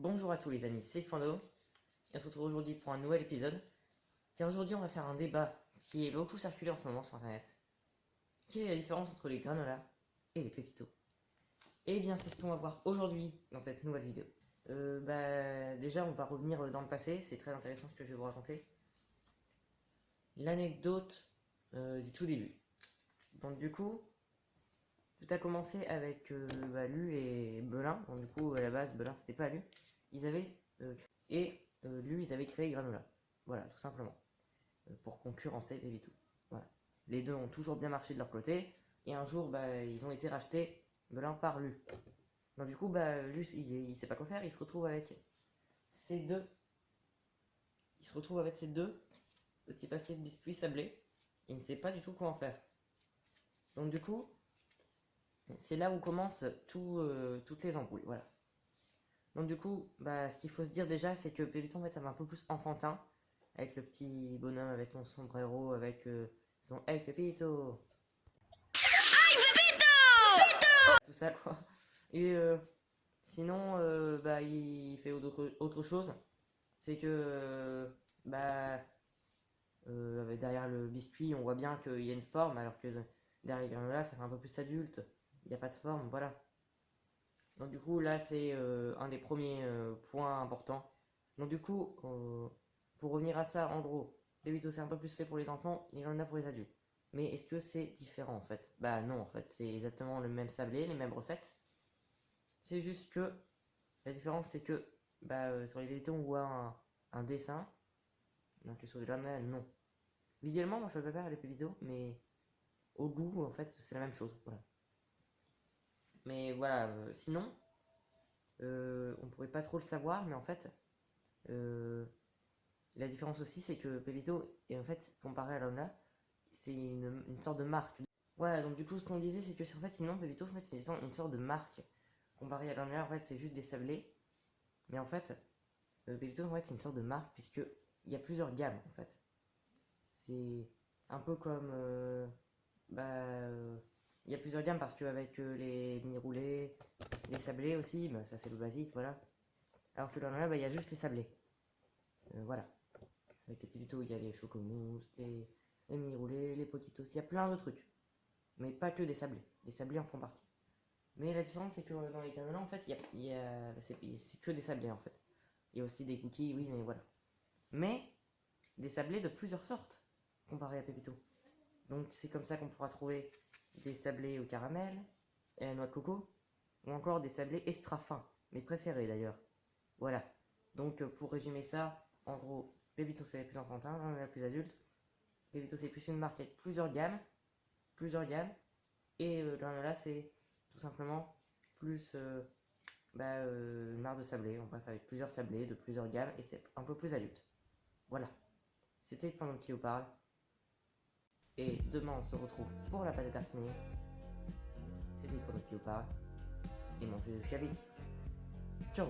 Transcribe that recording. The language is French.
Bonjour à tous les amis, c'est Fando et on se retrouve aujourd'hui pour un nouvel épisode. Car aujourd'hui on va faire un débat qui est beaucoup circulé en ce moment sur internet. Quelle est la différence entre les granolas et les pépitos? Et bien c'est ce qu'on va voir aujourd'hui dans cette nouvelle vidéo. Déjà on va revenir dans le passé, c'est très intéressant ce que je vais vous raconter. L'anecdote du tout début. Donc du coup, tout a commencé avec Lu et Belin. Donc du coup à la base Belin c'était pas Lu. Ils avaient Lu ils avaient créé Granola. Voilà, tout simplement. Pour concurrencer Pépito. Voilà. Les deux ont toujours bien marché de leur côté. Et un jour, ils ont été rachetés Belin par Lu. Donc du coup, Lu, il sait pas quoi faire. Il se retrouve avec ces deux. Il se retrouve avec ces deux petits paquets de biscuits sablés. Il ne sait pas du tout quoi en faire. Donc du coup, c'est là où commencent toutes les embrouilles. Voilà. Donc du coup, ce qu'il faut se dire déjà, c'est que Pépito en fait avait un peu plus enfantin, avec le petit bonhomme avec son sombrero, avec son Hey Pépito, tout ça quoi. Et sinon, il fait autre chose, c'est que derrière le biscuit, on voit bien qu'il y a une forme, alors que derrière le granola, ça fait un peu plus adulte. Il n'y a pas de forme, voilà. Donc du coup là c'est un des premiers points importants. Donc du coup pour revenir à ça, en gros, Pépito c'est un peu plus fait pour les enfants, il en a pour les adultes. Mais est-ce que c'est différent en fait? Bah non en fait, c'est exactement le même sablé, les mêmes recettes. C'est juste que la différence c'est que sur les Pépito on voit un dessin, donc sur les granola non. Visuellement moi je peux pas faire les Pépito, mais au goût en fait c'est la même chose. Voilà. Mais voilà, sinon on pourrait pas trop le savoir, mais en fait, la différence aussi, c'est que Pépito est en fait, comparé à Lona, c'est une sorte de marque. Voilà, donc du coup, ce qu'on disait, c'est que en fait, sinon, Pépito, en fait, c'est une sorte de marque. Comparé à Lona, en fait, c'est juste des sablés. Mais en fait, Pépito, en fait, c'est une sorte de marque, puisque il y a plusieurs gammes, en fait. C'est un peu comme. Il y a plusieurs gammes parce qu'avec les mini roulés, les sablés aussi, ça c'est le basique, voilà. Alors que là, il y a juste les sablés. Voilà. Avec les pépitos, il y a les chocomousse, les mini roulés, les poquitos, il y a plein de trucs. Mais pas que des sablés. Les sablés en font partie. Mais la différence, c'est que dans les granolas, en fait, c'est que des sablés, en fait. Il y a aussi des cookies, oui, mais voilà. Mais des sablés de plusieurs sortes, comparé à Pépito. Donc c'est comme ça qu'on pourra trouver des sablés au caramel et à la noix de coco, ou encore des sablés extra fins, mes préférés d'ailleurs. Voilà. Donc pour résumer ça, en gros, Pépito c'est plus enfantin, la plus adulte. Pépito c'est plus une marque avec plusieurs gammes, et Granola c'est tout simplement plus une marque de sablé, en bref avec plusieurs sablés de plusieurs gammes, et c'est un peu plus adulte. Voilà. C'était pendant qui vous parle. Et demain on se retrouve pour la pâte à tartiner. C'était pendant qui vous parle. Et mangez jusqu'à Vic. Ciao.